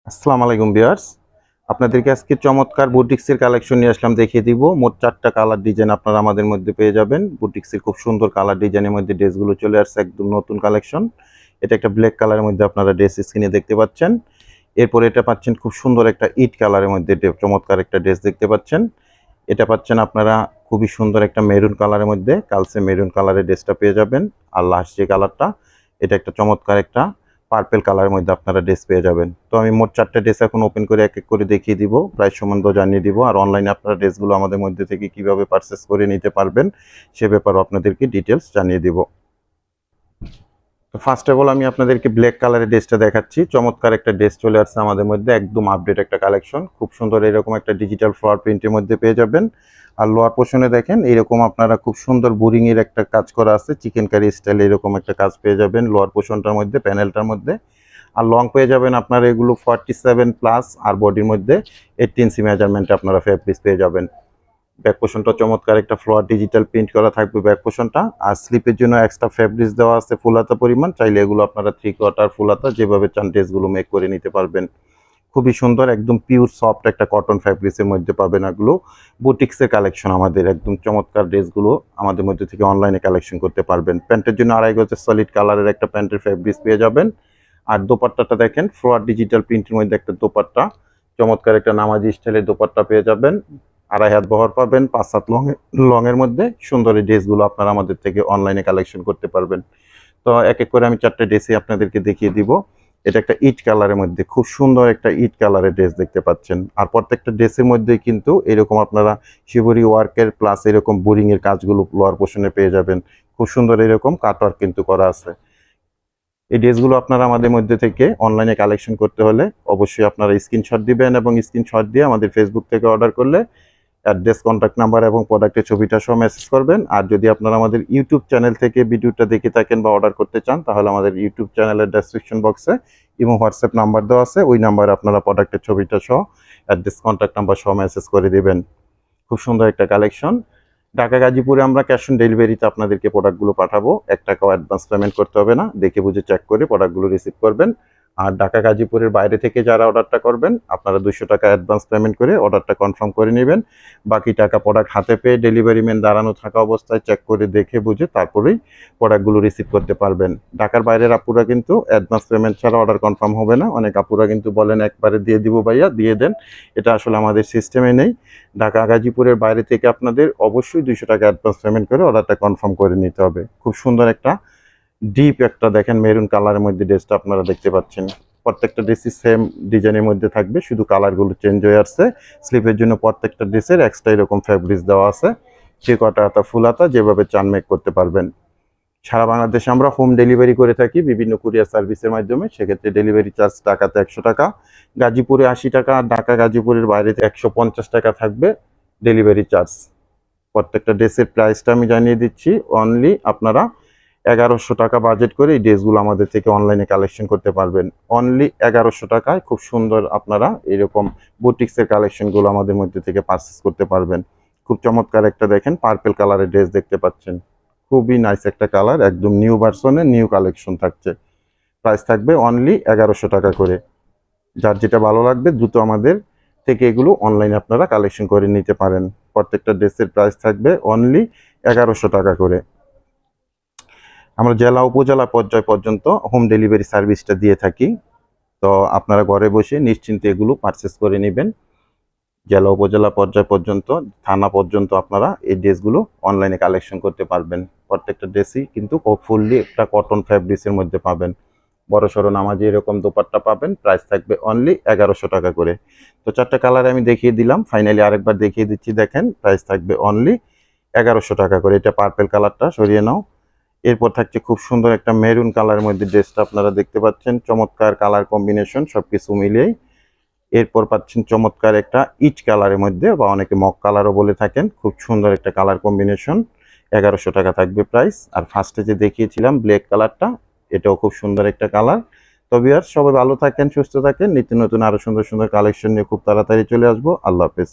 আসসালামু আলাইকুম ভিউয়ার্স, আপনাদেরকে আজকে চমৎকার বুটিক্সের কালেকশন নিয়ে আসলাম, দেখিয়ে দিব। মোট 4টা কালার ডিজাইন আপনারা আমাদের মধ্যে পেয়ে যাবেন। বুটিক্সের খুব সুন্দর কালার ডিজাইনের মধ্যে ড্রেসগুলো চলে আসছে, একদম নতুন কালেকশন। এটা একটা ব্ল্যাক কালারের মধ্যে আপনারা ড্রেস স্ক্রিনে দেখতে পাচ্ছেন। এরপর এটা পাচ্ছেন খুব সুন্দর একটা ইট কালারের মধ্যে চমৎকার একটা ড্রেস দেখতে পাচ্ছেন। এটা পাচ্ছেন আপনারা খুবই সুন্দর একটা মেরুন কালারের মধ্যে, কালসে মেরুন কালারের ড্রেসটা পেয়ে যাবেন। আর লাস্ট যে কালারটা, এটা একটা চমৎকার একটা পার্পেল কালারের মধ্যে আপনারা ড্রেস পেয়ে যাবেন। তো আমি মোট 4টা ড্রেস এখন ওপেন করে এক এক করে দেখিয়ে দিব, প্রাইস সম্বন্ধে জানিয়ে দিব, আর অনলাইনে আপনারা ড্রেসগুলো আমাদের মধ্যে থেকে কিভাবে পারচেস করে নিতে পারবেন সে ব্যাপারেও আপনাদেরকে ডিটেলস জানিয়ে দিব। তো ফার্স্ট অফ অল আমি আপনাদেরকে ব্ল্যাক কালারের ড্রেসটা দেখাচ্ছি। চমৎকার একটা ড্রেস চলে আসছে আমাদের মধ্যে, একদম আপডেট একটা কালেকশন। খুব সুন্দর এরকম একটা ডিজিটাল ফ্লাওয়ার প্রিন্টের মধ্যে পেয়ে যাবেন। আর লোয়ার পোর্শনে দেখেন এরকম আপনারা খুব সুন্দর বোরিং এর একটা কাজ করা আছে, চিকেন কারি স্টাইলে এরকম একটা কাজ পেয়ে যাবেন লোয়ার পোর্শনটার মধ্যে, প্যানেলটার মধ্যে। আর লং পেয়ে যাবেন আপনারা এগুলো 47 প্লাস, আর বডির মধ্যে 18 ইঞ্চি মেজারমেন্টে আপনারা ফেব্রিক্স পেয়ে যাবেন। ব্যাক পোর্শনটা চমৎকার একটা ফ্লোয়ার ডিজিটাল প্রিন্ট করা থাকবে ব্যাক পোর্শনটা। আর স্লিপের জন্য এক্সট্রা ফেব্রিক্স দেওয়া আছে ফুল হাতা পরিমাণ, চাইলে এগুলো আপনারা 3/4 ফুল হাতা যেভাবে চান ড্রেসগুলো মেক করে নিতে পারবেন। খুবই সুন্দর, একদম পিওর সফট একটা কটন ফ্যাব্রিক্সের মধ্যে পাবেন এগুলো। বুটিক্সের কালেকশন আমাদের, একদম চমৎকার ড্রেসগুলো আমাদের মধ্যে থেকে অনলাইনে কালেকশন করতে পারবেন। প্যান্টের জন্য 2.5 গজের সলিড কালারের একটা প্যান্টের ফ্যাব্রিক্স পেয়ে যাবেন। আর দোপাট্টাটা দেখেন ফ্লোয়ার ডিজিটাল প্রিন্টের মধ্যে একটা দোপাট্টা, চমৎকার একটা নামাজি স্টাইলের দোপাট্টা পেয়ে যাবেন। 2.5 হাত বহর পাবেন, 5 হাত লংয়ের মধ্যে সুন্দর এই ড্রেসগুলো আপনারা আমাদের থেকে অনলাইনে কালেকশন করতে পারবেন। তো এক এক করে আমি 4টে ড্রেসই আপনাদেরকে দেখিয়ে দিব। এটা একটা ইট কালারের মধ্যে খুব সুন্দর একটা ইট কালারের ড্রেস দেখতে পাচ্ছেন। আর প্রত্যেকটা ড্রেসের মধ্যেই কিন্তু এরকম আপনারা শিবরি ওয়ার্কের প্লাস এরকম বোরিং এর কাজগুলো লোয়ার পোর্শনে পেয়ে যাবেন। খুব সুন্দর এরকম কাটওয়ার্ক কিন্তু করা আছে। এই ড্রেসগুলো আপনারা আমাদের মধ্যে থেকে অনলাইনে কালেকশন করতে হলে অবশ্যই আপনারা স্ক্রিনশট দিবেন, এবং স্ক্রিনশট দিয়ে আমাদের ফেসবুক থেকে অর্ডার করলে অ্যাড্রেস, কন্ট্যাক্ট নাম্বার এবং প্রোডাক্টের ছবিটা সহ মেসেজ করবেন। আর যদি আপনারা আমাদের ইউটিউব চ্যানেল থেকে ভিডিওটা দেখে থাকেন বা অর্ডার করতে চান, তাহলে আমাদের ইউটিউব চ্যানেলের ডেসক্রিপশন বক্সে এবং হোয়াটসঅ্যাপ নাম্বার দেওয়া আছে, ওই নাম্বারে আপনারা প্রোডাক্টের ছবিটা সহ অ্যাড্রেস, কন্ট্যাক্ট নাম্বার সহ মেসেজ করে দিবেন। খুব সুন্দর একটা কালেকশন। ঢাকা গাজীপুরে আমরা ক্যাশ অন ডেলিভারিতে আপনাদেরকে প্রোডাক্টগুলো পাঠাবো, 1 টাকাও অ্যাডভান্স পেমেন্ট করতে হবে না, দেখে বুঝে চেক করে প্রোডাক্টগুলো রিসিভ করবেন। আর ঢাকা গাজীপুরের বাইরে থেকে যারা অর্ডারটা করবেন, আপনারা 200 টাকা অ্যাডভান্স পেমেন্ট করে অর্ডারটা কনফার্ম করে নেবেন। বাকি টাকা প্রোডাক্ট হাতে পেয়ে ডেলিভারি ম্যান দাঁড়ানো থাকা অবস্থায় চেক করে দেখে বুঝে তারপরেই প্রোডাক্টগুলো রিসিভ করতে পারবেন। ঢাকার বাইরের আপুরা কিন্তু অ্যাডভান্স পেমেন্ট ছাড়া অর্ডার কনফার্ম হবে না। অনেক আপুরা কিন্তু বলেন একবারে দিয়ে দিব ভাইয়া, দিয়ে দেন। এটা আসলে আমাদের সিস্টেমে নেই। ঢাকা গাজীপুরের বাইরে থেকে আপনাদের অবশ্যই 200 টাকা অ্যাডভান্স পেমেন্ট করে অর্ডারটা কনফার্ম করে নিতে হবে। খুব সুন্দর একটা ডিপ একটা দেখেন মেরুন কালারের মধ্যে ড্রেসটা আপনারা দেখতে পাচ্ছেন। প্রত্যেকটা ড্রেসই সেম ডিজাইনের মধ্যে থাকবে, শুধু কালারগুলো চেঞ্জ হয়ে আসছে। স্লিপের জন্য প্রত্যেকটা ড্রেসের এক্সট্রা এরকম ফ্যাব্রিক্স দেওয়া আছে, যে কটা হাতা ফুল হাতা যেভাবে চান মেক করতে পারবেন। সারা বাংলাদেশে আমরা হোম ডেলিভারি করে থাকি বিভিন্ন কুরিয়ার সার্ভিসের মাধ্যমে, সেক্ষেত্রে ডেলিভারি চার্জ ঢাকাতে 100 টাকা, গাজীপুরে 80 টাকা, আর ঢাকা গাজীপুরের বাইরে 150 টাকা থাকবে ডেলিভারি চার্জ। প্রত্যেকটা ড্রেসের প্রাইসটা আমি জানিয়ে দিচ্ছি। অনলি আপনারা 1100 টাকা বাজেট করে এই ড্রেসগুলো আমাদের থেকে অনলাইনে কালেকশন করতে পারবেন। অনলি 1100 টাকায় খুব সুন্দর আপনারা এরকম বুটিক্সের কালেকশনগুলো আমাদের মধ্যে থেকে পারচেস করতে পারবেন। খুব চমৎকার একটা দেখেন পার্পল কালারের ড্রেস দেখতে পাচ্ছেন, খুবই নাইস একটা কালার, একদম নিউ ভার্সনে নিউ কালেকশন থাকছে। প্রাইস থাকবে অনলি 1100 টাকা করে। যার যেটা ভালো লাগবে দ্রুত আমাদের থেকে এগুলো অনলাইনে আপনারা কালেকশন করে নিতে পারেন। প্রত্যেকটা ড্রেসের প্রাইস থাকবে অনলি 1100 টাকা করে। আমরা জেলা উপজেলা পর্যায় পর্যন্ত হোম ডেলিভারি সার্ভিসটা দিয়ে থাকি। তো আপনারা ঘরে বসে নিশ্চিন্তে এগুলো পারচেস করে নেবেন। জেলা উপজেলা পর্যায় পর্যন্ত, থানা পর্যন্ত আপনারা এই ড্রেসগুলো অনলাইনে কালেকশন করতে পারবেন। প্রত্যেকটা ড্রেসই কিন্তু ফুললি একটা কটন ফ্যাব্রিক্সের মধ্যে পাবেন। বড় সড়ো নামাজি এরকম দোপাট্টা পাবেন, প্রাইস থাকবে অনলি 1100 টাকা করে। তো 4টা কালার আমি দেখিয়ে দিলাম, ফাইনালি আরেকবার দেখিয়ে দিচ্ছি। দেখেন প্রাইস থাকবে অনলি 1100 টাকা করে। এটা পার্পল কালারটা সরিয়ে নাও। এরপর থাকছে খুব সুন্দর একটা মেরুন কালারের মধ্যে ড্রেসটা আপনারা দেখতে পাচ্ছেন, চমৎকার কালার কম্বিনেশন সবকিছু মিলিয়েই। এরপর পাচ্ছেন চমৎকার একটা ইচ কালারের মধ্যে, বা অনেকে মক কালারও বলে থাকেন, খুব সুন্দর একটা কালার কম্বিনেশন। 1100 টাকা থাকবে প্রাইস। আর ফার্স্টে যে দেখিয়েছিলাম ব্ল্যাক কালারটা, এটাও খুব সুন্দর একটা কালার। তবে আর সবাই ভালো থাকেন, সুস্থ থাকেন, নিত্য নতুন আরো সুন্দর সুন্দর কালেকশন নিয়ে খুব তাড়াতাড়ি চলে আসবো। আল্লাহ হাফেজ।